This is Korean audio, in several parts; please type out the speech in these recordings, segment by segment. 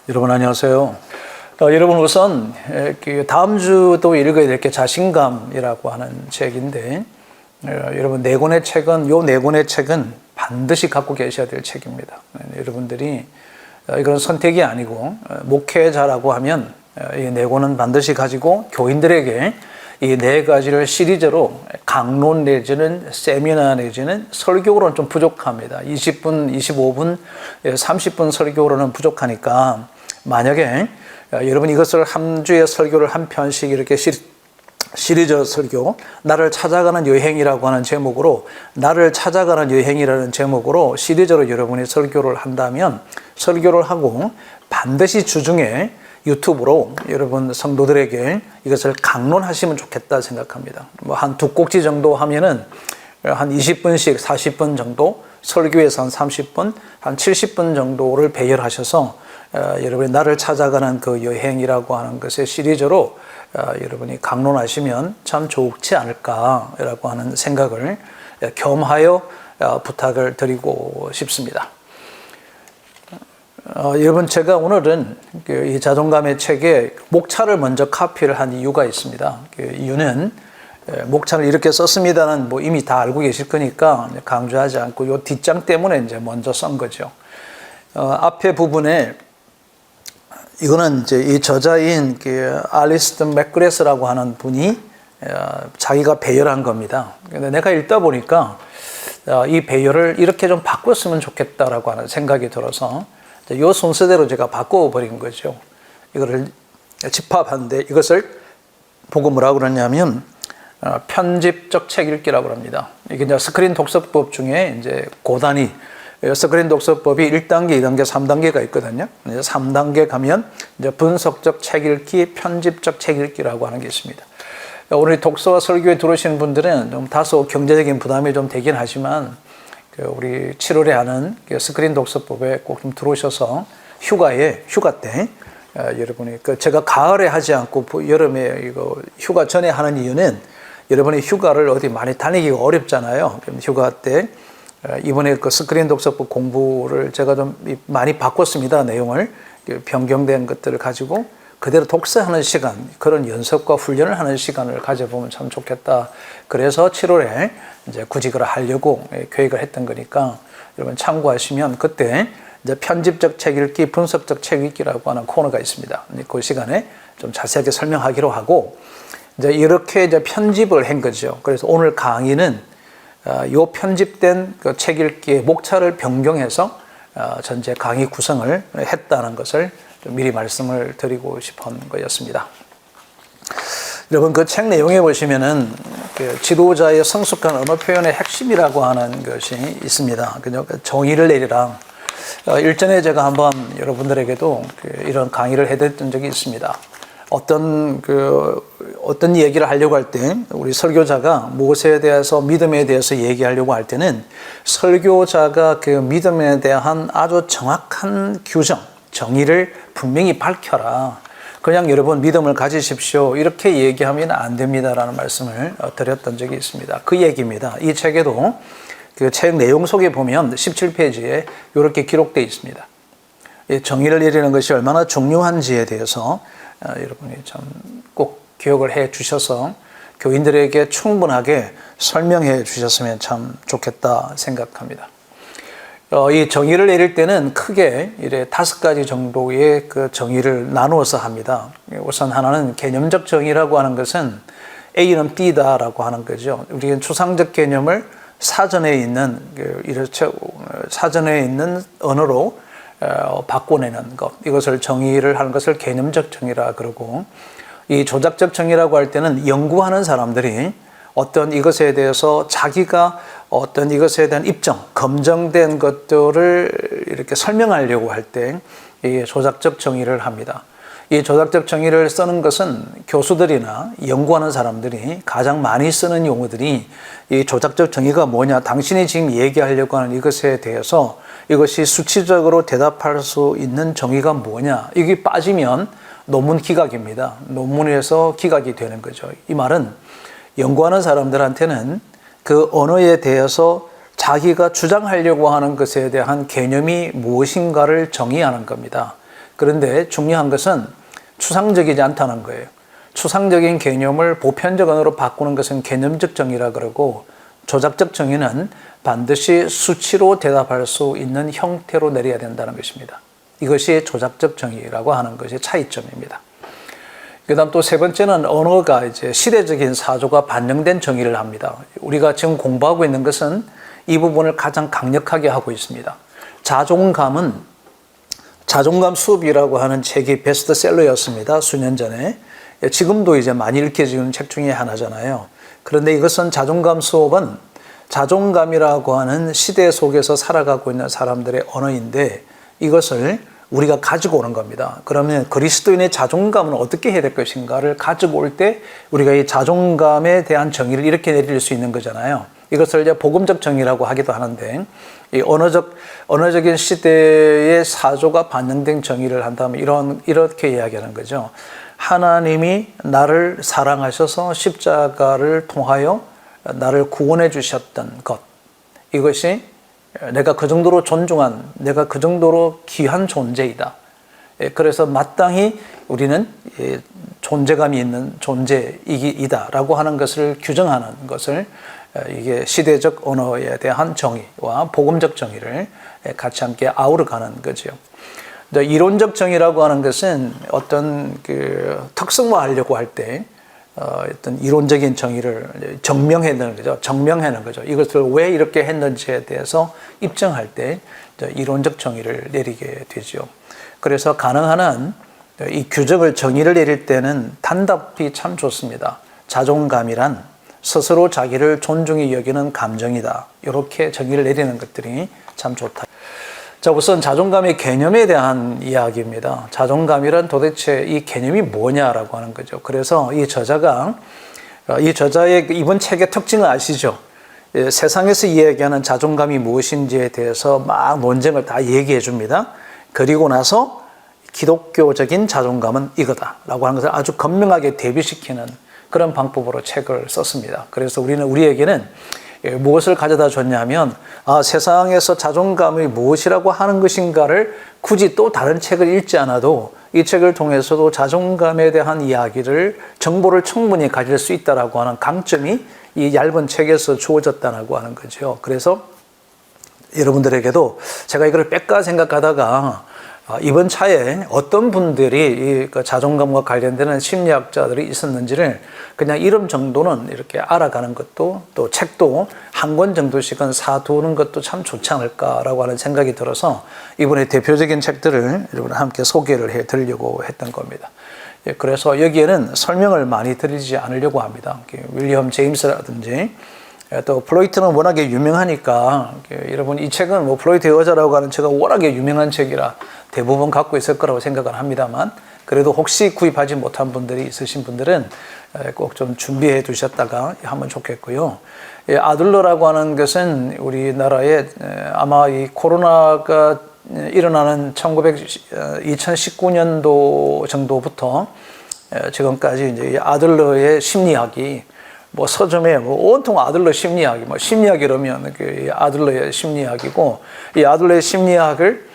여러분 안녕하세요. 여러분 우선 다음 주도 읽어야 될 게 자신감이라고 하는 책인데 여러분 네 권의 책은 반드시 갖고 계셔야 될 책입니다. 여러분들이 이건 선택이 아니고 목회자라고 하면 이 네 권은 반드시 가지고 교인들에게 이 네 가지를 시리즈로 강론 내지는 세미나 내지는 설교로는 좀 부족합니다. 20분, 25분, 30분 설교로는 부족하니까 만약에 여러분 이것을 한 주의 설교를 한 편씩 이렇게 시리즈 설교, 나를 찾아가는 여행이라고 하는 제목으로 나를 찾아가는 여행이라는 제목으로 시리즈로 여러분이 설교를 한다면 설교를 하고 반드시 주중에 유튜브로 여러분 성도들에게 이것을 강론하시면 좋겠다 생각합니다. 뭐 한 두 꼭지 정도 하면은 한 20분씩 40분 정도, 설교에서 한 30분, 한 70분 정도를 배열하셔서 여러분이 나를 찾아가는 그 여행이라고 하는 것의 시리즈로 여러분이 강론하시면 참 좋지 않을까라고 하는 생각을 겸하여 부탁을 드리고 싶습니다. 여러분 제가 오늘은 이 자존감의 책에 목차를 먼저 카피를 한 이유가 있습니다. 그 이유는 목차를 이렇게 썼습니다는 뭐 이미 다 알고 계실 거니까 강조하지 않고 요 뒷장 때문에 이제 먼저 쓴 거죠. 앞에 부분에 이거는 이제 이 저자인 그 알리스턴 맥그레스라고 하는 분이 자기가 배열한 겁니다. 근데 내가 읽다 보니까 이 배열을 이렇게 좀 바꿨으면 좋겠다라고 하는 생각이 들어서 이 순서대로 제가 바꿔버린 거죠. 이거를 집합하는데 이것을 보고 뭐라고 그러냐면 편집적 책 읽기라고 합니다. 이게 이제 스크린 독서법 중에 이제 고단위 스크린 독서법이 1단계, 2단계, 3단계가 있거든요. 3단계 가면 이제 분석적 책 읽기, 편집적 책 읽기라고 하는 게 있습니다. 오늘 독서와 설교에 들어오시는 분들은 좀 다소 경제적인 부담이 좀 되긴 하지만 우리 7월에 하는 스크린 독서법에 꼭 좀 들어오셔서 휴가 때 여러분이 제가 가을에 하지 않고 여름에 이거 휴가 전에 하는 이유는 여러분이 휴가를 어디 많이 다니기가 어렵잖아요. 그럼 휴가 때 이번에 그 스크린 독서법 공부를 제가 좀 많이 바꿨습니다. 내용을 변경된 것들을 가지고 그대로 독서하는 시간, 그런 연습과 훈련을 하는 시간을 가져보면 참 좋겠다. 그래서 7월에 이제 구직을 하려고 계획을 했던 거니까 여러분 참고하시면 그때 이제 편집적 책 읽기, 분석적 책 읽기라고 하는 코너가 있습니다. 그 시간에 좀 자세하게 설명하기로 하고 이제 이렇게 이제 편집을 한 거죠. 그래서 오늘 강의는 요 편집된 그 책 읽기의 목차를 변경해서 전체 강의 구성을 했다는 것을 좀 미리 말씀을 드리고 싶은 거였습니다. 여러분 그 책 내용에 보시면은 그 지도자의 성숙한 언어 표현의 핵심이라고 하는 것이 있습니다. 그냥 정의를 내리라. 일전에 제가 한번 여러분들에게도 이런 강의를 해드렸던 적이 있습니다. 어떤 얘기를 하려고 할 때 우리 설교자가 무엇에 대해서 믿음에 대해서 얘기하려고 할 때는 설교자가 그 믿음에 대한 아주 정확한 규정, 정의를 분명히 밝혀라. 그냥 여러분 믿음을 가지십시오. 이렇게 얘기하면 안 됩니다라는 말씀을 드렸던 적이 있습니다. 그 얘기입니다. 이 책에도 그 책 내용 속에 보면 17페이지에 이렇게 기록되어 있습니다. 정의를 내리는 것이 얼마나 중요한지에 대해서 여러분이 참 꼭 기억을 해 주셔서 교인들에게 충분하게 설명해 주셨으면 참 좋겠다 생각합니다. 이 정의를 내릴 때는 크게 이래 5가지 정도의 그 정의를 나누어서 합니다. 우선 하나는 개념적 정의라고 하는 것은 A는 B다라고 하는 거죠. 우리는 추상적 개념을 사전에 있는 언어로 바꿔내는 것, 이것을 정의를 하는 것을 개념적 정의라 그러고, 이 조작적 정의라고 할 때는 연구하는 사람들이 어떤 이것에 대해서 자기가 어떤 이것에 대한 입정, 검증된 것들을 이렇게 설명하려고 할 때 이 조작적 정의를 합니다. 이 조작적 정의를 쓰는 것은 교수들이나 연구하는 사람들이 가장 많이 쓰는 용어들이 이 조작적 정의가 뭐냐, 당신이 지금 얘기하려고 하는 이것에 대해서 이것이 수치적으로 대답할 수 있는 정의가 뭐냐, 이게 빠지면 논문 기각입니다. 논문에서 기각이 되는 거죠. 이 말은 연구하는 사람들한테는 그 언어에 대해서 자기가 주장하려고 하는 것에 대한 개념이 무엇인가를 정의하는 겁니다. 그런데 중요한 것은 추상적이지 않다는 거예요. 추상적인 개념을 보편적 언어로 바꾸는 것은 개념적 정의라 그러고, 조작적 정의는 반드시 수치로 대답할 수 있는 형태로 내려야 된다는 것입니다. 이것이 조작적 정의라고 하는 것이 차이점입니다. 그 다음 또 세 번째는 언어가 이제 시대적인 사조가 반영된 정의를 합니다. 우리가 지금 공부하고 있는 것은 이 부분을 가장 강력하게 하고 있습니다. 자존감 수업이라고 하는 책이 베스트셀러였습니다. 수년 전에. 지금도 이제 많이 읽혀지는 책 중에 하나잖아요. 그런데 이것은 자존감 수업은 자존감이라고 하는 시대 속에서 살아가고 있는 사람들의 언어인데, 이것을 우리가 가지고 오는 겁니다. 그러면 그리스도인의 자존감은 어떻게 해야 될 것인가를 가지고 올 때 우리가 이 자존감에 대한 정의를 이렇게 내릴 수 있는 거잖아요. 이것을 이제 복음적 정의라고 하기도 하는데, 이 언어적인 시대의 사조가 반영된 정의를 한다면 이렇게 이야기하는 거죠. 하나님이 나를 사랑하셔서 십자가를 통하여 나를 구원해 주셨던 것, 이것이 내가 그 정도로 존중한, 내가 그 정도로 귀한 존재이다. 그래서 마땅히 우리는 존재감이 있는 존재이다라고 하는 것을 규정하는 것을, 이게 시대적 언어에 대한 정의와 복음적 정의를 같이 함께 아우러가는 거죠. 이론적 정의라고 하는 것은 어떤 특성화하려고 할 때 어떤 이론적인 정의를 정명해내는 거죠. 정명하는 거죠. 이것을 왜 이렇게 했는지에 대해서 입증할 때 이론적 정의를 내리게 되죠. 그래서 가능한 한 이 규정을, 정의를 내릴 때는 단답이 참 좋습니다. 자존감이란 스스로 자기를 존중히 여기는 감정이다. 이렇게 정의를 내리는 것들이 참 좋다. 자, 우선 자존감의 개념에 대한 이야기입니다. 자존감이란 도대체 이 개념이 뭐냐라고 하는 거죠. 그래서 이 저자의 이번 책의 특징을 아시죠? 세상에서 이야기하는 자존감이 무엇인지에 대해서 막 논쟁을 다 얘기해 줍니다. 그리고 나서 기독교적인 자존감은 이거다라고 하는 것을 아주 건명하게 대비시키는 그런 방법으로 책을 썼습니다. 그래서 우리에게는 무엇을 가져다 줬냐면, 세상에서 자존감이 무엇이라고 하는 것인가를 굳이 또 다른 책을 읽지 않아도 이 책을 통해서도 자존감에 대한 이야기를, 정보를 충분히 가질 수 있다라고 하는 강점이 이 얇은 책에서 주어졌다고 하는 거죠. 그래서 여러분들에게도 제가 이걸 뺄까 생각하다가 이번 차에 어떤 분들이 이 자존감과 관련되는 심리학자들이 있었는지를 그냥 이름 정도는 이렇게 알아가는 것도, 또 책도 한 권 정도씩은 사두는 것도 참 좋지 않을까라고 하는 생각이 들어서 이번에 대표적인 책들을 여러분과 함께 소개를 해드리려고 했던 겁니다. 그래서 여기에는 설명을 많이 드리지 않으려고 합니다. 윌리엄 제임스라든지 또 플로이트는 워낙에 유명하니까, 여러분 이 책은 뭐 플로이트의 여자라고 하는 책은 워낙에 유명한 책이라 대부분 갖고 있을 거라고 생각을 합니다만, 그래도 혹시 구입하지 못한 분들이 있으신 분들은 꼭 좀 준비해 두셨다가 하면 좋겠고요. 아들러라고 하는 것은 우리나라에 아마 이 코로나가 일어나는 2019년도 정도부터 지금까지 이제 아들러의 심리학이 뭐 서점에 온통 아들러 심리학이, 심리학이라면 아들러의 심리학이고, 이 아들러의 심리학을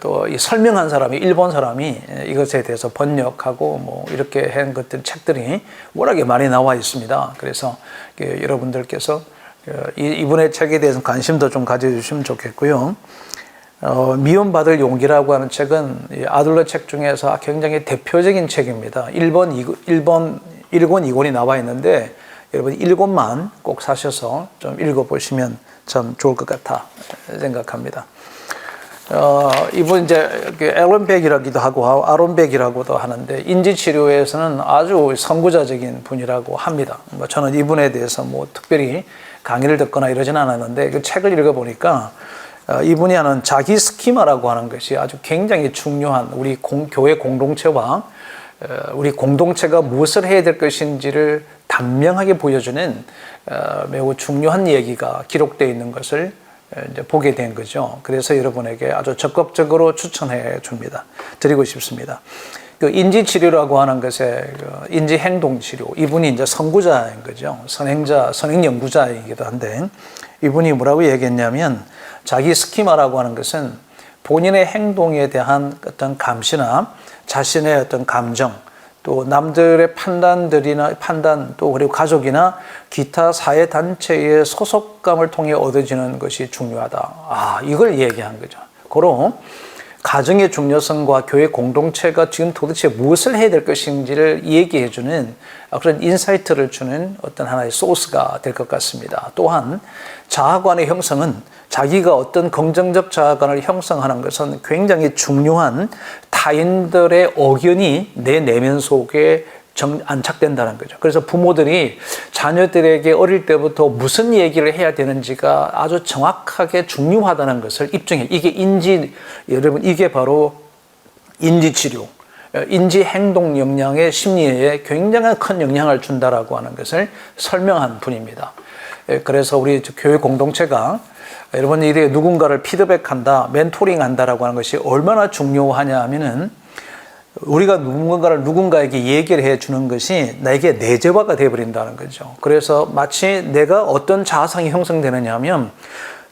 또 이 설명한 사람이, 일본 사람이 이것에 대해서 번역하고 이렇게 한 것들, 책들이 워낙에 많이 나와 있습니다. 그래서 여러분들께서 이분의 책에 대해서 관심도 좀 가져주시면 좋겠고요. 미움받을 용기라고 하는 책은 아들러 책 중에서 굉장히 대표적인 책입니다. 1권, 2권이 나와 있는데, 여러분 1권만 꼭 사셔서 좀 읽어보시면 참 좋을 것 같아 생각합니다. 이분 이제 앨런 백이라기도 하고 아론 백이라고도 하는데, 인지치료에서는 아주 선구자적인 분이라고 합니다. 저는 이분에 대해서 특별히 강의를 듣거나 이러진 않았는데, 그 책을 읽어보니까 이분이 하는 자기 스키마라고 하는 것이 아주 굉장히 중요한, 우리 교회 공동체와 우리 공동체가 무엇을 해야 될 것인지를 단명하게 보여주는 매우 중요한 얘기가 기록되어 있는 것을 이제 보게 된 거죠. 그래서 여러분에게 아주 적극적으로 추천해 줍니다. 드리고 싶습니다. 그 인지치료라고 하는 것에 인지행동치료, 이분이 이제 선구자인 거죠. 선행연구자이기도 한데, 이분이 뭐라고 얘기했냐면, 자기 스키마라고 하는 것은 본인의 행동에 대한 어떤 감시나 자신의 어떤 감정, 또 남들의 판단, 또 그리고 가족이나 기타 사회 단체의 소속감을 통해 얻어지는 것이 중요하다. 이걸 얘기한 거죠. 고로 가정의 중요성과 교회 공동체가 지금 도대체 무엇을 해야 될 것인지를 얘기해주는 그런 인사이트를 주는 어떤 하나의 소스가 될 것 같습니다. 또한 자아관의 형성은 자기가 어떤 긍정적 자아관을 형성하는 것은 굉장히 중요한 타인들의 의견이 내 내면 속에 안착된다는 거죠. 그래서 부모들이 자녀들에게 어릴 때부터 무슨 얘기를 해야 되는지가 아주 정확하게 중요하다는 것을 입증해. 여러분, 이게 바로 인지치료, 인지행동 역량의 심리에 굉장히 큰 영향을 준다라고 하는 것을 설명한 분입니다. 그래서 우리 교회 공동체가 여러분, 이래 누군가를 피드백한다, 멘토링한다라고 하는 것이 얼마나 중요하냐 하면은 우리가 누군가에게 얘기를 해주는 것이 나에게 내재화가 되어버린다는 거죠. 그래서 마치 내가 어떤 자아상이 형성되느냐 하면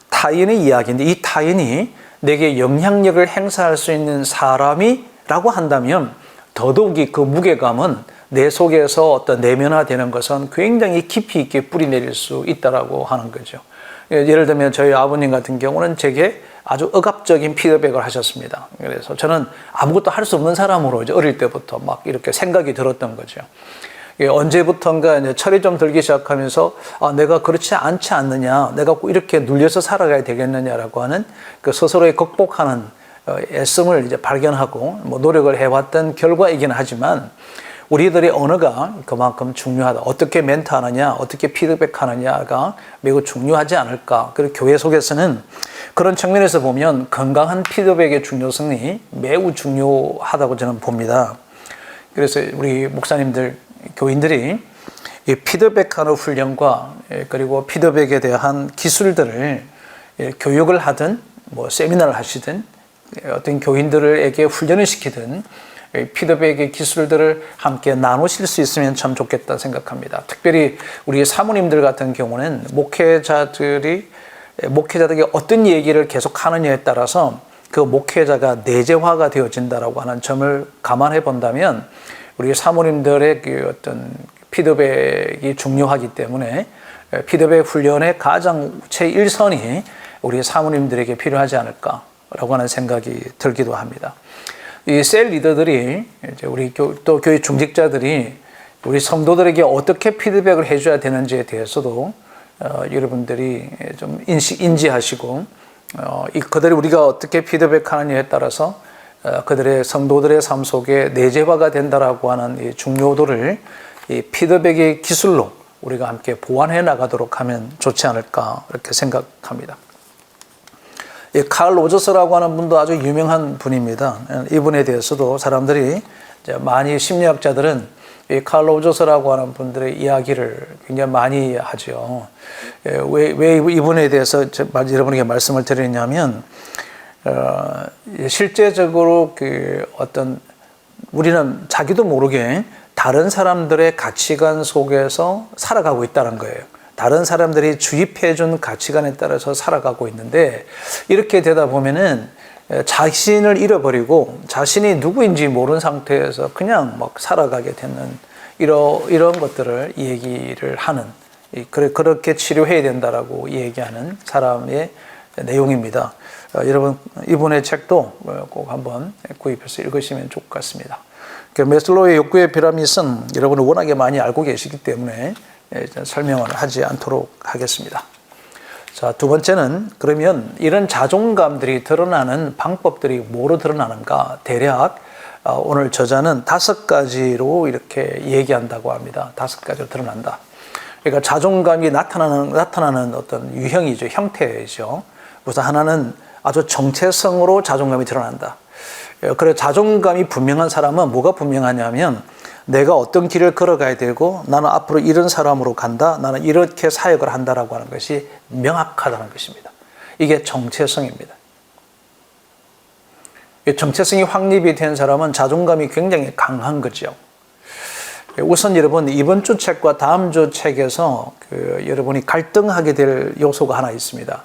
타인의 이야기인데 이 타인이 내게 영향력을 행사할 수 있는 사람이라고 한다면 더더욱이 그 무게감은 내 속에서 어떤 내면화되는 것은 굉장히 깊이 있게 뿌리내릴 수 있다라고 하는 거죠. 예를 들면 저희 아버님 같은 경우는 제게 아주 억압적인 피드백을 하셨습니다. 그래서 저는 아무것도 할 수 없는 사람으로 이제 어릴 때부터 막 이렇게 생각이 들었던 거죠. 언제부턴가 이제 철이 좀 들기 시작하면서 내가 그렇지 않지 않느냐, 내가 꼭 이렇게 눌려서 살아가야 되겠느냐라고 하는 그 스스로의 극복하는 애씀을 이제 발견하고 노력을 해왔던 결과이긴 하지만 우리들의 언어가 그만큼 중요하다. 어떻게 멘트하느냐, 어떻게 피드백하느냐가 매우 중요하지 않을까. 그리고 교회 속에서는 그런 측면에서 보면 건강한 피드백의 중요성이 매우 중요하다고 저는 봅니다. 그래서 우리 목사님들, 교인들이 이 피드백하는 훈련과 그리고 피드백에 대한 기술들을 교육을 하든 세미나를 하시든 어떤 교인들에게 훈련을 시키든 피드백의 기술들을 함께 나누실 수 있으면 참 좋겠다 생각합니다. 특별히 우리 사모님들 같은 경우는 목회자들에게 어떤 얘기를 계속 하느냐에 따라서 그 목회자가 내재화가 되어진다라고 하는 점을 감안해 본다면 우리 사모님들의 그 어떤 피드백이 중요하기 때문에 피드백 훈련의 가장 최일선이 우리 사모님들에게 필요하지 않을까라고 하는 생각이 들기도 합니다. 이 셀 리더들이 이제 우리 또 교회 중직자들이 우리 성도들에게 어떻게 피드백을 해줘야 되는지에 대해서도 여러분들이 좀 인지하시고 그들이 우리가 어떻게 피드백하느냐에 따라서 그들의 성도들의 삶 속에 내재화가 된다라고 하는 이 중요도를 이 피드백의 기술로 우리가 함께 보완해 나가도록 하면 좋지 않을까 이렇게 생각합니다. 칼 로저스라고 하는 분도 아주 유명한 분입니다. 이분에 대해서도 사람들이 많이 심리학자들은 이 칼 로저스라고 하는 분들의 이야기를 굉장히 많이 하죠. 왜 이분에 대해서 여러분에게 말씀을 드리냐면 실제적으로 우리는 자기도 모르게 다른 사람들의 가치관 속에서 살아가고 있다는 거예요. 다른 사람들이 주입해준 가치관에 따라서 살아가고 있는데 이렇게 되다 보면은 자신을 잃어버리고 자신이 누구인지 모르는 상태에서 그냥 막 살아가게 되는 이런 것들을 얘기를 하는 그렇게 치료해야 된다라고 얘기하는 사람의 내용입니다. 여러분 이분의 책도 꼭 한번 구입해서 읽으시면 좋을 것 같습니다. 매슬로우의 욕구의 피라미드는 여러분은 워낙에 많이 알고 계시기 때문에 설명을 하지 않도록 하겠습니다. 자, 두 번째는 그러면 이런 자존감들이 드러나는 방법들이 뭐로 드러나는가? 대략 오늘 저자는 5가지로 이렇게 얘기한다고 합니다. 5가지로 드러난다. 그러니까 자존감이 나타나는 어떤 유형이죠. 형태이죠. 우선 하나는 아주 정체성으로 자존감이 드러난다. 그래서 자존감이 분명한 사람은 뭐가 분명하냐면 내가 어떤 길을 걸어가야 되고 나는 앞으로 이런 사람으로 간다. 나는 이렇게 사역을 한다라고 하는 것이 명확하다는 것입니다. 이게 정체성입니다. 정체성이 확립이 된 사람은 자존감이 굉장히 강한 거죠. 우선 여러분 이번 주 책과 다음 주 책에서 여러분이 갈등하게 될 요소가 하나 있습니다.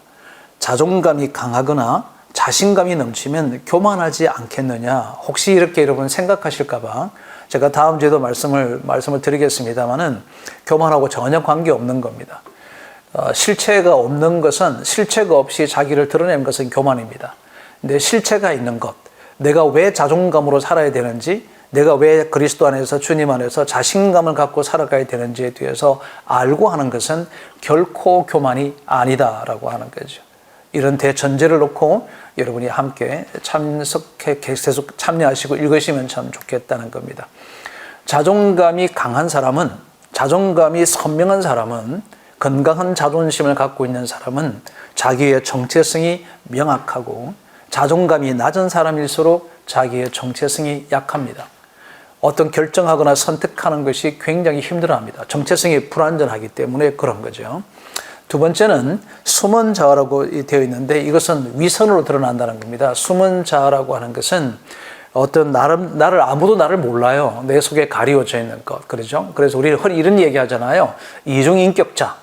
자존감이 강하거나 자신감이 넘치면 교만하지 않겠느냐. 혹시 이렇게 여러분 생각하실까봐 제가 다음 주에도 말씀을 드리겠습니다만은 교만하고 전혀 관계없는 겁니다. 실체가 없는 것은 실체가 없이 자기를 드러내는 것은 교만입니다. 근데 실체가 있는 것, 내가 왜 자존감으로 살아야 되는지, 내가 왜 그리스도 안에서 주님 안에서 자신감을 갖고 살아가야 되는지에 대해서 알고 하는 것은 결코 교만이 아니다라고 하는 거죠. 이런 대전제를 놓고 여러분이 함께 계속 참여하시고 읽으시면 참 좋겠다는 겁니다. 자존감이 강한 사람은, 자존감이 선명한 사람은, 건강한 자존심을 갖고 있는 사람은 자기의 정체성이 명확하고, 자존감이 낮은 사람일수록 자기의 정체성이 약합니다. 어떤 결정하거나 선택하는 것이 굉장히 힘들어합니다. 정체성이 불완전하기 때문에 그런 거죠. 두 번째는 숨은 자아라고 되어 있는데 이것은 위선으로 드러난다는 겁니다. 숨은 자아라고 하는 것은 어떤 아무도 나를 몰라요. 내 속에 가리워져 있는 것. 그렇죠? 그래서 우리는 흔히 이런 얘기 하잖아요. 이중인격자,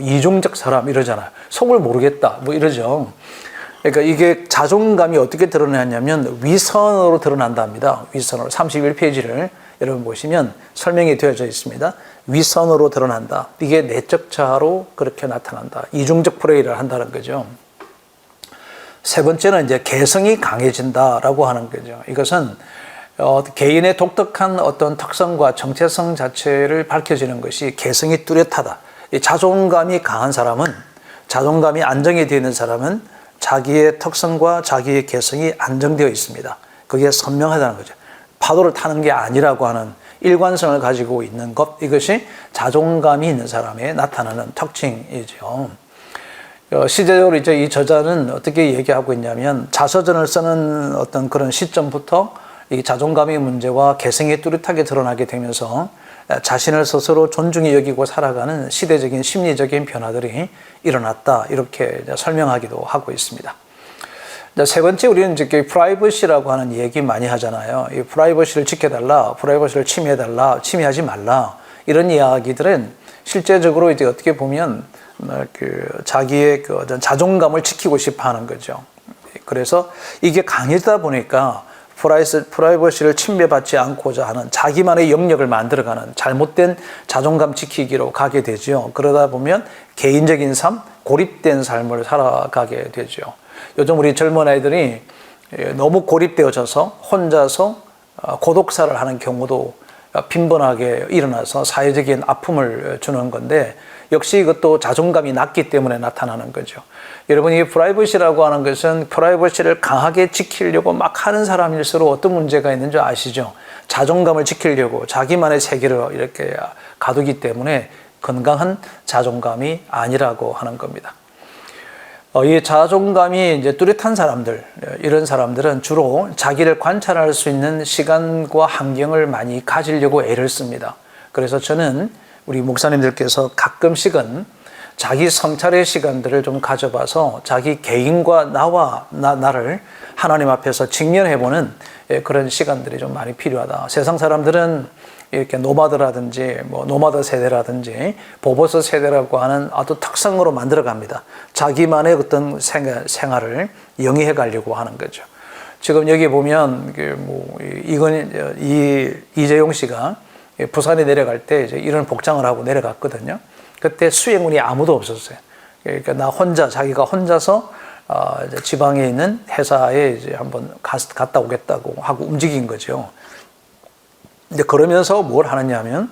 이중적 사람 이러잖아요. 속을 모르겠다, 이러죠. 그러니까 이게 자존감이 어떻게 드러나냐면 위선으로 드러난답니다. 위선으로. 31페이지를 여러분 보시면 설명이 되어져 있습니다. 위선으로 드러난다. 이게 내적 자아로 그렇게 나타난다. 이중적 플레이를 한다는 거죠. 세 번째는 이제 개성이 강해진다라고 하는 거죠. 이것은 개인의 독특한 어떤 특성과 정체성 자체를 밝혀지는 것이 개성이 뚜렷하다. 이 자존감이 강한 사람은, 자존감이 안정이 되어 있는 사람은 자기의 특성과 자기의 개성이 안정되어 있습니다. 그게 선명하다는 거죠. 파도를 타는 게 아니라고 하는 일관성을 가지고 있는 것, 이것이 자존감이 있는 사람에 나타나는 특징이죠. 시대적으로 이제 이 저자는 어떻게 얘기하고 있냐면 자서전을 쓰는 어떤 그런 시점부터 이 자존감의 문제와 개성이 뚜렷하게 드러나게 되면서 자신을 스스로 존중히 여기고 살아가는 시대적인 심리적인 변화들이 일어났다, 이렇게 설명하기도 하고 있습니다. 세 번째, 우리는 이제 프라이버시라고 하는 얘기 많이 하잖아요. 이 프라이버시를 지켜달라, 프라이버시를 침해해달라, 침해하지 말라, 이런 이야기들은 실제적으로 이제 어떻게 보면 자기의 어떤 자존감을 지키고 싶어 하는 거죠. 그래서 이게 강해지다 보니까 프라이버시를 침해받지 않고자 하는 자기만의 영역을 만들어가는 잘못된 자존감 지키기로 가게 되죠. 그러다 보면 개인적인 삶, 고립된 삶을 살아가게 되죠. 요즘 우리 젊은 아이들이 너무 고립되어져서 혼자서 고독사를 하는 경우도 빈번하게 일어나서 사회적인 아픔을 주는 건데, 역시 이것도 자존감이 낮기 때문에 나타나는 거죠. 여러분, 이 프라이버시라고 하는 것은 프라이버시를 강하게 지키려고 막 하는 사람일수록 어떤 문제가 있는 줄 아시죠? 자존감을 지키려고 자기만의 세계를 이렇게 가두기 때문에 건강한 자존감이 아니라고 하는 겁니다. 이 자존감이 이제 뚜렷한 사람들, 이런 사람들은 주로 자기를 관찰할 수 있는 시간과 환경을 많이 가지려고 애를 씁니다. 그래서 저는 우리 목사님들께서 가끔씩은 자기 성찰의 시간들을 좀 가져봐서 자기 개인과 나를 하나님 앞에서 직면해보는 그런 시간들이 좀 많이 필요하다. 세상 사람들은 이렇게 노마드라든지 노마드 세대라든지 보버스 세대라고 하는 아주 특성으로 만들어 갑니다. 자기만의 어떤 생활을 영위해 가려고 하는 거죠. 지금 여기 보면 이재용 씨가 부산에 내려갈 때 이제 이런 복장을 하고 내려갔거든요. 그때 수행원이 아무도 없었어요. 그러니까 자기가 혼자서 이제 지방에 있는 회사에 이제 한번 갔다 오겠다고 하고 움직인 거죠. 근데 그러면서 뭘 하느냐 하면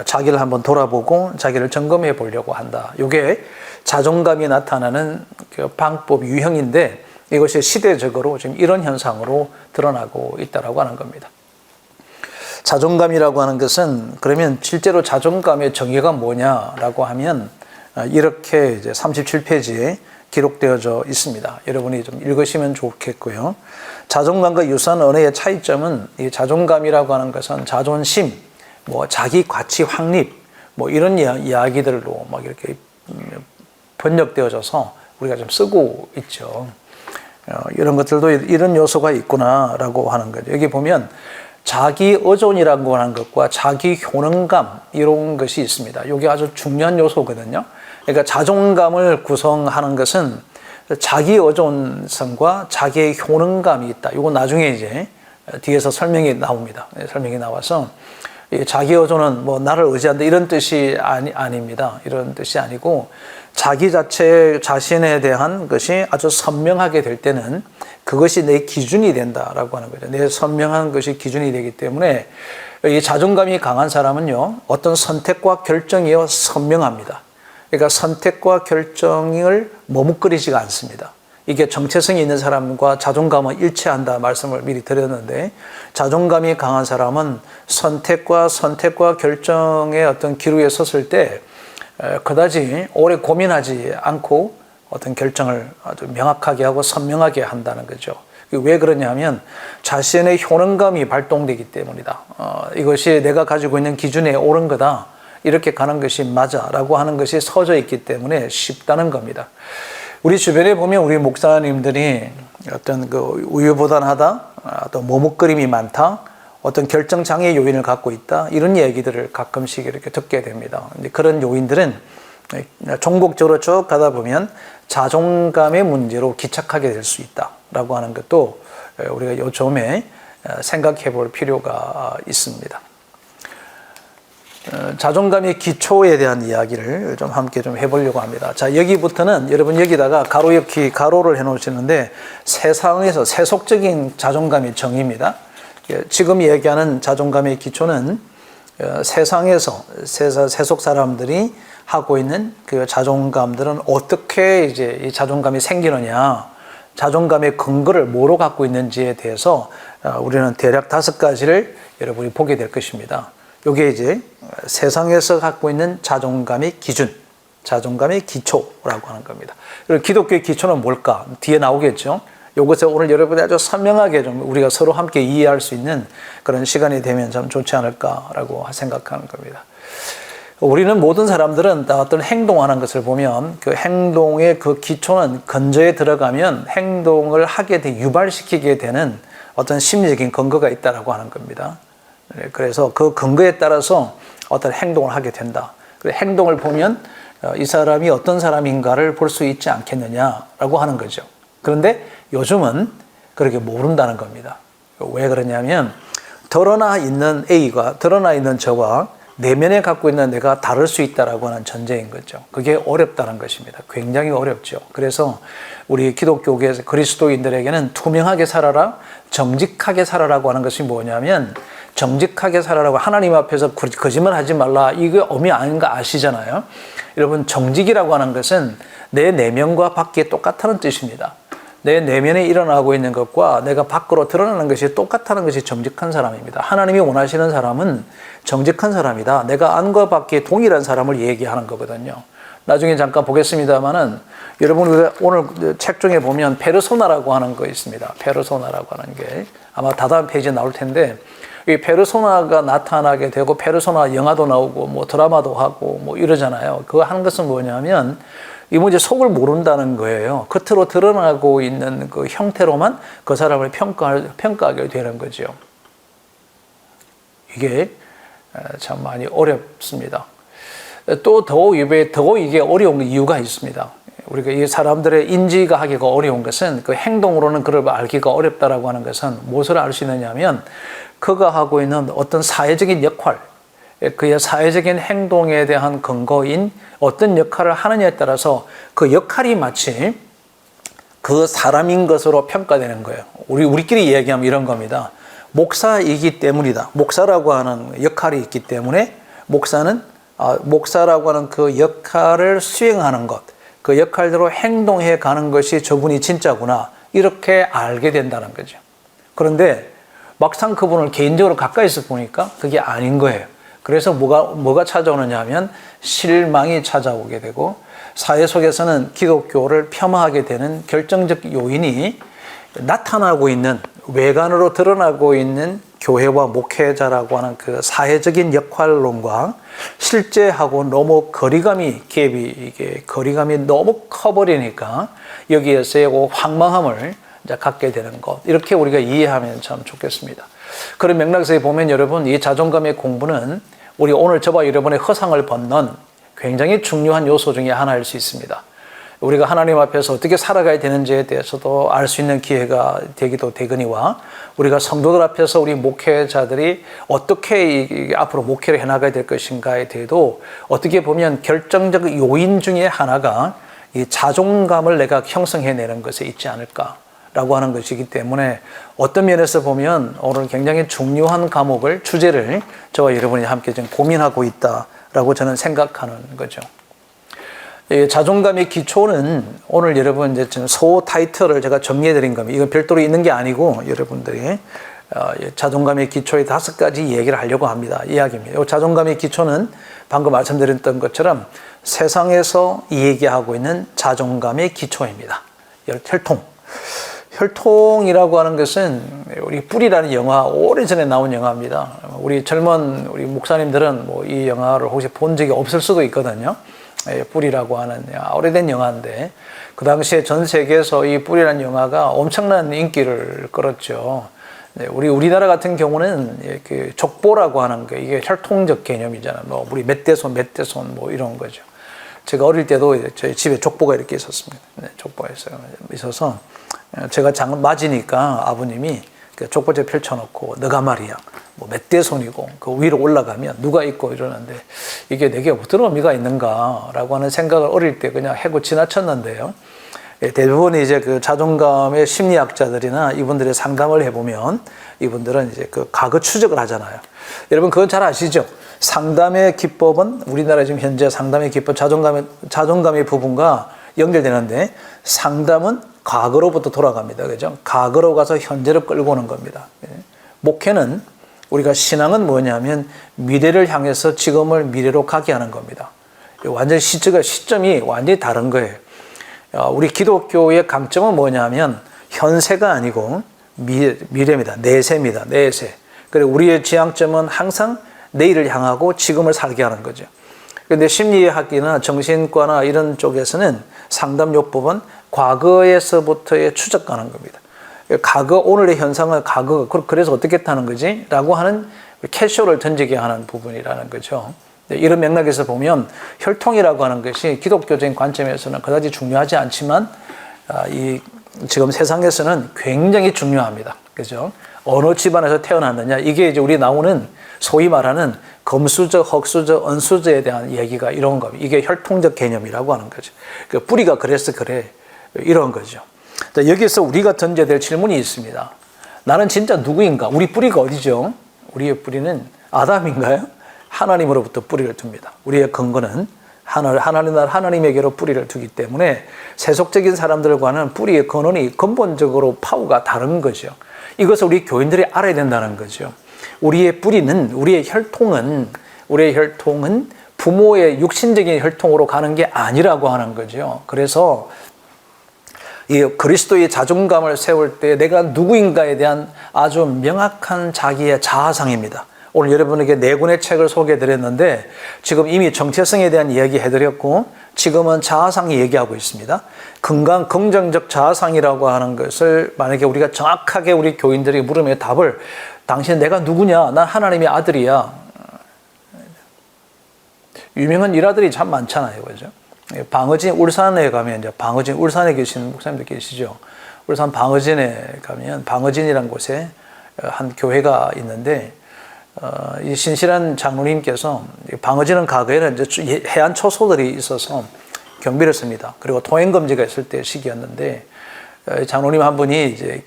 자기를 한번 돌아보고 자기를 점검해 보려고 한다. 이게 자존감이 나타나는 그 방법 유형인데, 이것이 시대적으로 지금 이런 현상으로 드러나고 있다라고 하는 겁니다. 자존감이라고 하는 것은, 그러면 실제로 자존감의 정의가 뭐냐라고 하면 이렇게 이제 37페이지에 기록되어져 있습니다. 여러분이 좀 읽으시면 좋겠고요. 자존감과 유사한 언어의 차이점은, 이 자존감이라고 하는 것은 자존심, 자기 가치 확립, 이런 이야기들로 막 이렇게 번역되어져서 우리가 좀 쓰고 있죠. 이런 것들도 이런 요소가 있구나라고 하는 거죠. 여기 보면 자기 의존이라고 하는 것과 자기 효능감, 이런 것이 있습니다. 이게 아주 중요한 요소거든요. 그러니까 자존감을 구성하는 것은 자기 의존성과 자기의 효능감이 있다. 이거 나중에 이제 뒤에서 설명이 나옵니다. 설명이 나와서 자기 의존은 뭐 나를 의지한다 이런 뜻이 아닙니다. 이런 뜻이 아니고 자기 자신에 대한 것이 아주 선명하게 될 때는 그것이 내 기준이 된다라고 하는 거죠. 내 선명한 것이 기준이 되기 때문에 이 자존감이 강한 사람은요, 어떤 선택과 결정이 선명합니다. 그러니까 선택과 결정을 머뭇거리지가 않습니다. 이게 정체성이 있는 사람과 자존감은 일치한다 말씀을 미리 드렸는데, 자존감이 강한 사람은 선택과 결정의 어떤 기로에 섰을 때 그다지 오래 고민하지 않고 어떤 결정을 아주 명확하게 하고 선명하게 한다는 거죠. 왜 그러냐면 자신의 효능감이 발동되기 때문이다. 이것이 내가 가지고 있는 기준에 옳은 거다. 이렇게 가는 것이 맞아라고 하는 것이 서져 있기 때문에 쉽다는 겁니다. 우리 주변에 보면 우리 목사님들이 어떤 그 우유부단하다, 또 머뭇거림이 많다, 어떤 결정장애 요인을 갖고 있다, 이런 얘기들을 가끔씩 이렇게 듣게 됩니다. 근데 그런 요인들은 종국적으로 쭉 가다 보면 자존감의 문제로 기착하게 될 수 있다라고 하는 것도 우리가 요즘에 생각해 볼 필요가 있습니다. 자존감의 기초에 대한 이야기를 좀 함께 좀 해보려고 합니다. 자, 여기부터는 여러분 여기다가 가로를 해 놓으시는데 세상에서 세속적인 자존감의 정의입니다. 지금 얘기하는 자존감의 기초는 세상에서 세속 사람들이 하고 있는 그 자존감들은 어떻게 이제 이 자존감이 생기느냐, 자존감의 근거를 뭐로 갖고 있는지에 대해서 우리는 대략 5가지를 여러분이 보게 될 것입니다. 이게 이제 세상에서 갖고 있는 자존감의 기준, 자존감의 기초라고 하는 겁니다. 그리고 기독교의 기초는 뭘까? 뒤에 나오겠죠. 이것을 오늘 여러분이 아주 선명하게 좀 우리가 서로 함께 이해할 수 있는 그런 시간이 되면 참 좋지 않을까라고 생각하는 겁니다. 우리는 모든 사람들은 어떤 행동하는 것을 보면 그 행동의 그 기초는 근저에 들어가면 행동을 하게 유발시키게 되는 어떤 심리적인 근거가 있다라고 하는 겁니다. 그래서 그 근거에 따라서 어떤 행동을 하게 된다. 행동을 보면 이 사람이 어떤 사람인가를 볼 수 있지 않겠느냐라고 하는 거죠. 그런데 요즘은 그렇게 모른다는 겁니다. 왜 그러냐면 드러나 있는 A가 드러나 있는 저와 내면에 갖고 있는 내가 다를 수 있다라고 하는 전제인 거죠. 그게 어렵다는 것입니다. 굉장히 어렵죠. 그래서 우리 기독교계에서 그리스도인들에게는 투명하게 살아라, 정직하게 살아라고 하는 것이 뭐냐면 정직하게 살아라고 하나님 앞에서 거짓말 하지 말라, 이거 의미 아닌 거 아시잖아요. 여러분, 정직이라고 하는 것은 내 내면과 밖에 똑같다는 뜻입니다. 내 내면에 일어나고 있는 것과 내가 밖으로 드러나는 것이 똑같다는 것이 정직한 사람입니다. 하나님이 원하시는 사람은 정직한 사람이다. 내가 안과 밖에 동일한 사람을 얘기하는 거거든요. 나중에 잠깐 보겠습니다만은 여러분 오늘 책 중에 보면 페르소나라고 하는 거 있습니다. 페르소나라고 하는 게 아마 다다음 페이지에 나올 텐데, 이 페르소나가 나타나게 되고 페르소나 영화도 나오고 뭐 드라마도 하고 뭐 이러잖아요. 그거 하는 것은 뭐냐면 이 문제 속을 모른다는 거예요. 겉으로 드러나고 있는 그 형태로만 그 사람을 평가하게 되는 거죠. 이게 참 많이 어렵습니다. 또 더 이게 어려운 이유가 있습니다. 우리가 이 사람들의 인지가 하기가 어려운 것은 그 행동으로는 그걸 알기가 어렵다라고 하는 것은 무엇을 알 수 있느냐면 그가 하고 있는 어떤 사회적인 역할, 그의 사회적인 행동에 대한 근거인 어떤 역할을 하느냐에 따라서 그 역할이 마치 그 사람인 것으로 평가되는 거예요. 우리끼리 얘기하면 이런 겁니다. 목사이기 때문이다. 목사라고 하는 역할이 있기 때문에 목사라고 하는 그 역할을 수행하는 것, 그 역할대로 행동해 가는 것이 저분이 진짜구나, 이렇게 알게 된다는 거죠. 그런데 막상 그분을 개인적으로 가까이서 보니까 그게 아닌 거예요. 그래서 뭐가 찾아오느냐 하면 실망이 찾아오게 되고, 사회 속에서는 기독교를 폄하하게 되는 결정적 요인이 나타나고 있는, 외관으로 드러나고 있는 교회와 목회자라고 하는 그 사회적인 역할론과 실제하고 너무 거리감이 너무 커버리니까 여기에서의 황망함을 이제 갖게 되는 것, 이렇게 우리가 이해하면 참 좋겠습니다. 그런 맥락에서 보면 여러분, 이 자존감의 공부는 우리 오늘 저와 여러분의 허상을 벗는 굉장히 중요한 요소 중에 하나일 수 있습니다. 우리가 하나님 앞에서 어떻게 살아가야 되는지에 대해서도 알 수 있는 기회가 되기도 되거니와 우리가 성도들 앞에서 우리 목회자들이 어떻게 앞으로 목회를 해나가야 될 것인가에 대해도 어떻게 보면 결정적 요인 중에 하나가 이 자존감을 내가 형성해내는 것에 있지 않을까라고 하는 것이기 때문에 어떤 면에서 보면 오늘 굉장히 중요한 과목을 주제를 저와 여러분이 함께 좀 고민하고 있다라고 저는 생각하는 거죠. 자존감의 기초는 오늘 여러분 이제 지금 소 타이틀을 제가 정리해 드린 겁니다. 이건 별도로 있는 게 아니고 여러분들이 자존감의 기초의 5가지 얘기를 하려고 합니다. 이야기입니다. 이 자존감의 기초는 방금 말씀드렸던 것처럼 세상에서 얘기하고 있는 자존감의 기초입니다. 혈통. 혈통이라고 하는 것은 우리 뿌리라는 영화, 오래전에 나온 영화입니다. 우리 젊은 우리 목사님들은 뭐 이 영화를 혹시 본 적이 없을 수도 있거든요. 뿌리라고 하는 오래된 영화인데 그 당시에 전 세계에서 이 뿌리라는 영화가 엄청난 인기를 끌었죠. 우리나라 같은 경우는 그 족보라고 하는 게 이게 혈통적 개념이잖아요. 뭐 우리 몇 대손 뭐 이런 거죠. 제가 어릴 때도 저희 집에 족보가 이렇게 있었습니다. 족보가 있어서 제가 장을 맞으니까 아버님이 그 족보제 펼쳐놓고 너가 말이야 뭐 몇 대손이고 그 위로 올라가면 누가 있고 이러는데 이게 내게 어떤 의미가 있는가라고 하는 생각을 어릴 때 그냥 하고 지나쳤는데요. 대부분 이제 그 자존감의 심리학자들이나 이분들의 상담을 해보면 이분들은 이제 그 과거 추적을 하잖아요. 여러분 그건 잘 아시죠? 상담의 기법은 우리나라 지금 현재 상담의 기법 자존감의 부분과 연결되는데 상담은 과거로부터 돌아갑니다. 그죠? 과거로 가서 현재로 끌고 오는 겁니다. 목회는 우리가 신앙은 뭐냐면 미래를 향해서 지금을 미래로 가게 하는 겁니다. 완전 시점이 완전히 다른 거예요. 우리 기독교의 강점은 뭐냐면 현세가 아니고 미래입니다. 내세입니다. 내세. 그리고 우리의 지향점은 항상 내일을 향하고 지금을 살게 하는 거죠. 그런데 심리학이나 정신과나 이런 쪽에서는 상담요법은 과거에서부터의 추적하는 겁니다. 과거, 오늘의 현상을 과거, 그래서 어떻게 했다는 거지? 라고 하는 캐쇼를 던지게 하는 부분이라는 거죠. 이런 맥락에서 보면 혈통이라고 하는 것이 기독교적인 관점에서는 그다지 중요하지 않지만 지금 세상에서는 굉장히 중요합니다. 그죠? 어느 집안에서 태어났느냐 이게 이제 우리 나오는 소위 말하는 금수저, 흙수저, 은수저에 대한 얘기가 이런 겁니다. 이게 혈통적 개념이라고 하는 거죠. 그 뿌리가 그래서 그래 이런 거죠. 자, 여기서 우리가 던져야 될 질문이 있습니다. 나는 진짜 누구인가? 우리 뿌리가 어디죠? 우리의 뿌리는 아담인가요? 하나님으로부터 뿌리를 둡니다. 우리의 근거는 하나님에게로 뿌리를 두기 때문에 세속적인 사람들과는 뿌리의 근원이 근본적으로 파워가 다른 거죠. 이것을 우리 교인들이 알아야 된다는 거죠. 우리의 뿌리는, 우리의 혈통은 부모의 육신적인 혈통으로 가는 게 아니라고 하는 거죠. 그래서 이 그리스도의 자존감을 세울 때 내가 누구인가에 대한 아주 명확한 자기의 자아상입니다. 오늘 여러분에게 4권의 책을 소개해 드렸는데 지금 이미 정체성에 대한 이야기 해드렸고 지금은 자아상이 얘기하고 있습니다. 긍정적 자아상이라고 하는 것을 만약에 우리가 정확하게 우리 교인들이 물으면 답을 당신 내가 누구냐? 난 하나님의 아들이야. 유명한 일화들이 참 많잖아요. 그죠? 방어진 울산에 가면 이제 방어진 울산에 계시는 목사님들 계시죠. 울산 방어진에 가면 방어진이라는 곳에 한 교회가 있는데 이 신실한 장로님께서 방어진은 과거에는 이제 해안 초소들이 있어서 경비를 씁니다. 그리고 통행 금지가 있을 때 시기였는데 장로님 한 분이 이제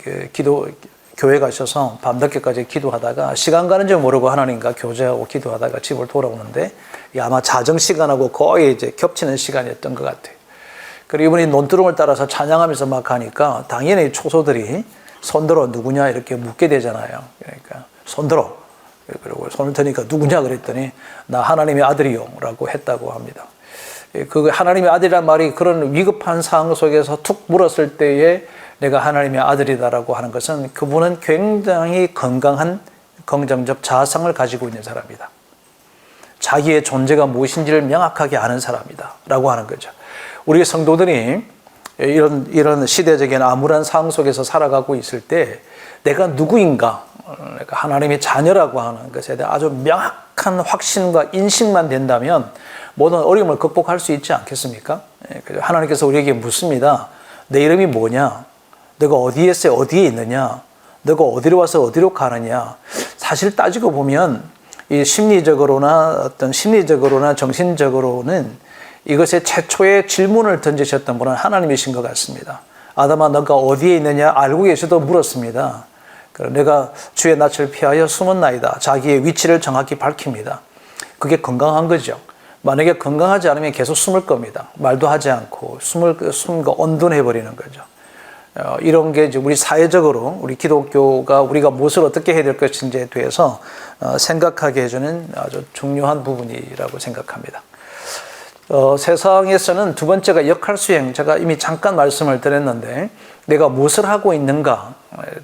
교회 가셔서 밤늦게까지 기도하다가 시간 가는 줄 모르고 하나님과 교제하고 기도하다가 집을 돌아오는데 아마 자정 시간하고 거의 이제 겹치는 시간이었던 것 같아요. 그리고 이분이 논두렁을 따라서 찬양하면서 막 가니까 당연히 초소들이 손들어 누구냐 이렇게 묻게 되잖아요. 그러니까 손들어. 그리고 손을 드니까 누구냐 그랬더니 나 하나님의 아들이요 라고 했다고 합니다. 그 하나님의 아들이란 말이 그런 위급한 상황 속에서 툭 물었을 때에 내가 하나님의 아들이다라고 하는 것은 그분은 굉장히 건강한 긍정적 자아상을 가지고 있는 사람이다. 자기의 존재가 무엇인지를 명확하게 아는 사람이다 라고 하는 거죠. 우리 성도들이 이런 시대적인 암울한 상황 속에서 살아가고 있을 때 내가 누구인가 내가 하나님의 자녀라고 하는 것에 대해 아주 명확한 확신과 인식만 된다면 모든 어려움을 극복할 수 있지 않겠습니까? 하나님께서 우리에게 묻습니다. 내 이름이 뭐냐? 너가 어디에서 어디에 있느냐? 너가 어디로 와서 어디로 가느냐? 사실 따지고 보면 이 심리적으로나 정신적으로는 이것의 최초의 질문을 던지셨던 분은 하나님이신 것 같습니다. 아담아, 너가 어디에 있느냐? 알고 계셔도 물었습니다. 내가 주의 낯을 피하여 숨었나이다. 자기의 위치를 정확히 밝힙니다. 그게 건강한 거죠. 만약에 건강하지 않으면 계속 숨을 겁니다. 말도 하지 않고 숨과 온둔해버리는 거죠. 이런 게 이제 우리 사회적으로 우리 기독교가 우리가 무엇을 어떻게 해야 될 것인지에 대해서 생각하게 해주는 아주 중요한 부분이라고 생각합니다. 세상에서는 두 번째가 역할 수행. 제가 이미 잠깐 말씀을 드렸는데 내가 무엇을 하고 있는가,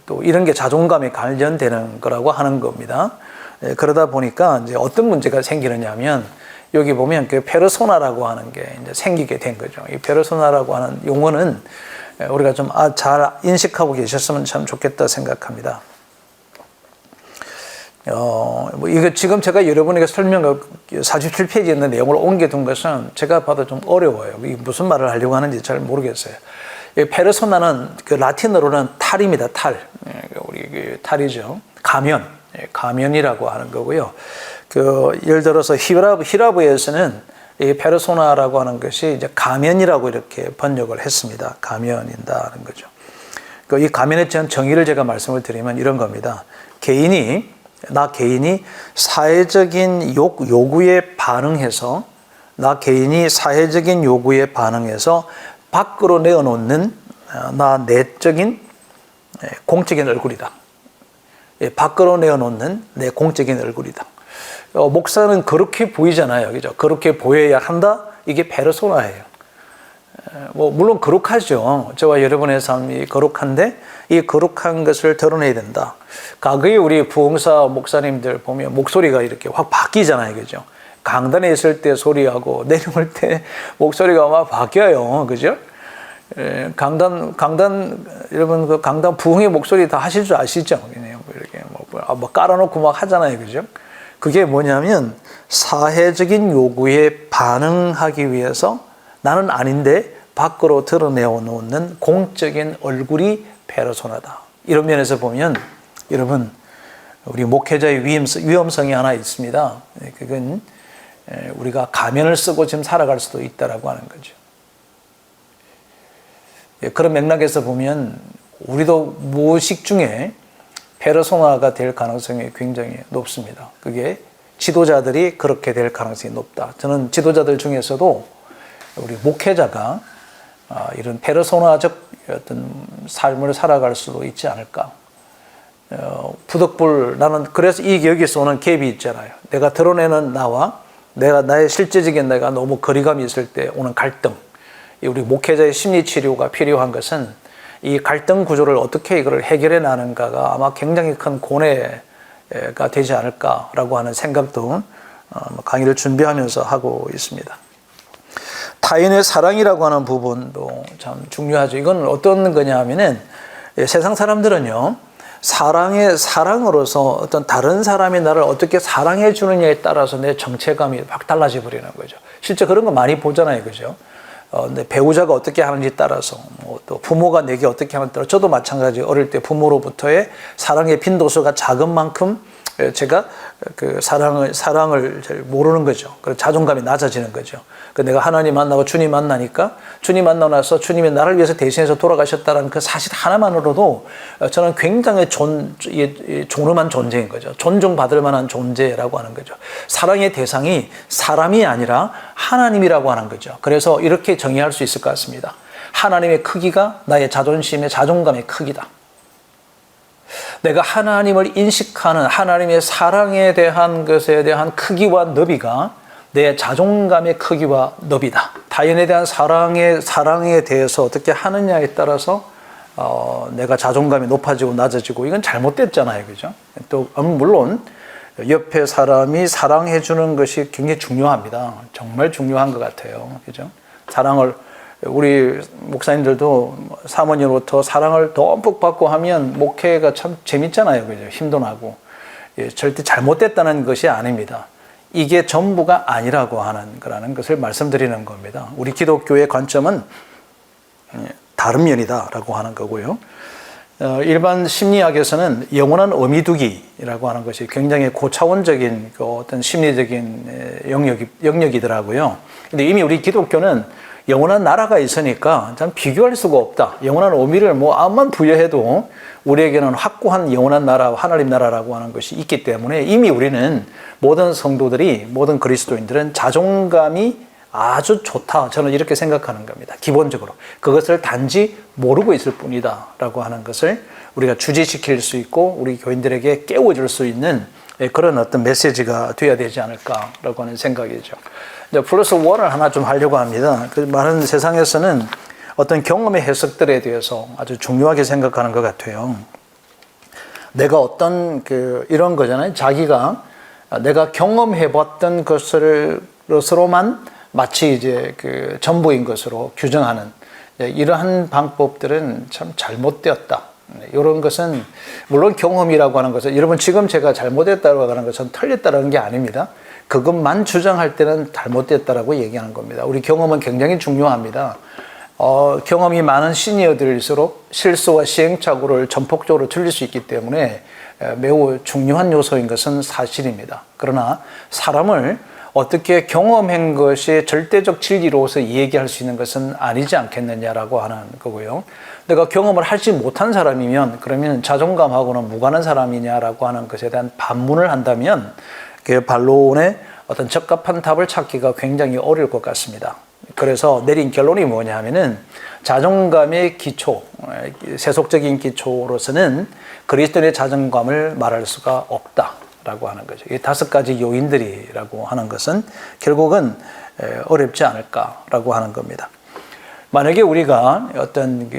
또 이런 게 자존감에 관련되는 거라고 하는 겁니다. 그러다 보니까 이제 어떤 문제가 생기느냐 하면 여기 보면 그 페르소나라고 하는 게 이제 생기게 된 거죠. 이 페르소나라고 하는 용어는 우리가 좀 잘 인식하고 계셨으면 참 좋겠다 생각합니다. 이거 지금 제가 여러분에게 47페이지에 있는 내용을 옮겨둔 것은 제가 봐도 좀 어려워요. 이게 무슨 말을 하려고 하는지 잘 모르겠어요. 페르소나는 그 라틴어로는 탈입니다. 탈. 우리 탈이죠. 가면이라고 하는 거고요. 예를 들어서 히라브에서는 이 페르소나라고 하는 것이 이제 가면이라고 이렇게 번역을 했습니다. 가면인다는 거죠. 이 가면의 정의를 제가 말씀을 드리면 이런 겁니다. 나 개인이 사회적인 요구에 반응해서 밖으로 내어놓는 나 내적인 공적인 얼굴이다. 밖으로 내어놓는 내 공적인 얼굴이다. 목사는 그렇게 보이잖아요. 그죠? 그렇게 보여야 한다? 이게 페르소나예요. 물론 거룩하죠. 저와 여러분의 삶이 거룩한데 이 거룩한 것을 드러내야 된다. 과거에 우리 부흥사 목사님들 보면 목소리가 이렇게 확 바뀌잖아요. 그죠? 강단에 있을 때 소리하고 내려올 때 목소리가 막 바뀌어요. 그죠? 강단 여러분 그 강단 부흥의 목소리 다 하실 줄 아시죠? 그냥 이렇게 뭐 깔아놓고 막 하잖아요. 그죠? 그게 뭐냐면 사회적인 요구에 반응하기 위해서 나는 아닌데 밖으로 드러내어 놓는 공적인 얼굴이 페르소나다. 이런 면에서 보면 여러분 우리 목회자의 위험성이 하나 있습니다. 그건 우리가 가면을 쓰고 지금 살아갈 수도 있다라고 하는 거죠. 그런 맥락에서 보면 우리도 무의식 중에 페르소나가 될 가능성이 굉장히 높습니다. 그게 지도자들이 그렇게 될 가능성이 높다. 저는 지도자들 중에서도 우리 목회자가 이런 페르소나적 어떤 삶을 살아갈 수도 있지 않을까. 나는 그래서 여기서 오는 갭이 있잖아요. 내가 드러내는 나와 나의 실제적인 내가 너무 거리감이 있을 때 오는 갈등. 우리 목회자의 심리 치료가 필요한 것은 이 갈등 구조를 어떻게 이걸 해결해 나가는가가 아마 굉장히 큰 고뇌가 되지 않을까라고 하는 생각도 강의를 준비하면서 하고 있습니다. 타인의 사랑이라고 하는 부분도 참 중요하죠. 이건 어떤 거냐 하면은 세상 사람들은요, 사랑으로서 어떤 다른 사람이 나를 어떻게 사랑해 주느냐에 따라서 내 정체감이 확 달라져 버리는 거죠. 실제 그런 거 많이 보잖아요. 그죠? 내 배우자가 어떻게 하는지 따라서, 또 부모가 내게 어떻게 하는지 따라서, 저도 마찬가지 어릴 때 부모로부터의 사랑의 빈도수가 작은 만큼 제가 그 사랑을 잘 모르는 거죠. 그래서 자존감이 낮아지는 거죠. 내가 하나님 만나고 주님 만나니까 주님 만나고 나서 주님이 나를 위해서 대신해서 돌아가셨다는 그 사실 하나만으로도 저는 굉장히 존엄한 존재인 거죠. 존중받을 만한 존재라고 하는 거죠. 사랑의 대상이 사람이 아니라 하나님이라고 하는 거죠. 그래서 이렇게 정의할 수 있을 것 같습니다. 하나님의 크기가 나의 자존감의 크기다. 내가 하나님을 인식하는 하나님의 사랑에 대한 것에 대한 크기와 너비가 내 자존감의 크기와 너비다. 타인에 대한 사랑에 대해서 어떻게 하느냐에 따라서 내가 자존감이 높아지고 낮아지고 이건 잘못됐잖아요. 그죠? 또 물론 옆에 사람이 사랑해 주는 것이 굉장히 중요합니다. 정말 중요한 것 같아요. 그죠? 사랑을 우리 목사님들도 사모님으로부터 사랑을 듬뿍 받고 하면 목회가 참 재밌잖아요. 그죠? 힘도 나고. 예, 절대 잘못됐다는 것이 아닙니다. 이게 전부가 아니라고 하는 거라는 것을 말씀드리는 겁니다. 우리 기독교의 관점은 다른 면이다라고 하는 거고요. 일반 심리학에서는 영원한 어미두기라고 하는 것이 굉장히 고차원적인 그 어떤 심리적인 영역이더라고요. 근데 이미 우리 기독교는 영원한 나라가 있으니까 참 비교할 수가 없다. 영원한 의미를 뭐 암만 부여해도 우리에게는 확고한 영원한 나라, 하나님 나라라고 하는 것이 있기 때문에 이미 우리는 모든 성도들이, 모든 그리스도인들은 자존감이 아주 좋다. 저는 이렇게 생각하는 겁니다. 기본적으로. 그것을 단지 모르고 있을 뿐이다. 라고 하는 것을 우리가 주지시킬 수 있고 우리 교인들에게 깨워줄 수 있는 그런 어떤 메시지가 되어야 되지 않을까라고 하는 생각이죠. 플러스 원을 하나 좀 하려고 합니다. 그 많은 세상에서는 어떤 경험의 해석들에 대해서 아주 중요하게 생각하는 것 같아요. 내가 어떤 이런 거잖아요. 자기가 내가 경험해봤던 것으로만 마치 이제 전부인 것으로 규정하는 이러한 방법들은 참 잘못되었다. 이런 것은 물론 경험이라고 하는 것은 여러분 지금 제가 잘못했다고 하는 것은 틀렸다는 게 아닙니다. 그것만 주장할 때는 잘못됐다라고 얘기하는 겁니다. 우리 경험은 굉장히 중요합니다. 경험이 많은 시니어들일수록 실수와 시행착오를 전폭적으로 줄일 수 있기 때문에 매우 중요한 요소인 것은 사실입니다. 그러나 사람을 어떻게 경험한 것이 절대적 진리로서 얘기할 수 있는 것은 아니지 않겠느냐라고 하는 거고요. 내가 경험을 하지 못한 사람이면 그러면 자존감하고는 무관한 사람이냐라고 하는 것에 대한 반문을 한다면 그 반론의 어떤 적합한 답을 찾기가 굉장히 어려울 것 같습니다. 그래서 내린 결론이 뭐냐 하면은 자존감의 기초, 세속적인 기초로서는 그리스도인의 자존감을 말할 수가 없다라고 하는 거죠. 이 5가지 요인들이라고 하는 것은 결국은 어렵지 않을까라고 하는 겁니다. 만약에 우리가 어떤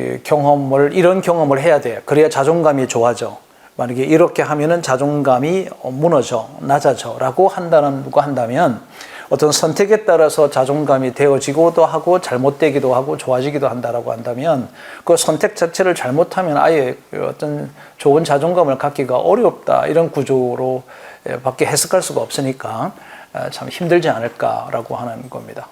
이런 경험을 해야 돼요. 그래야 자존감이 좋아져. 만약에 이렇게 하면은 자존감이 무너져, 낮아져라고 한다면 어떤 선택에 따라서 자존감이 되어지고도 하고 잘못되기도 하고 좋아지기도 한다라고 한다면 그 선택 자체를 잘못하면 아예 어떤 좋은 자존감을 갖기가 어렵다 이런 구조로 밖에 해석할 수가 없으니까 참 힘들지 않을까라고 하는 겁니다.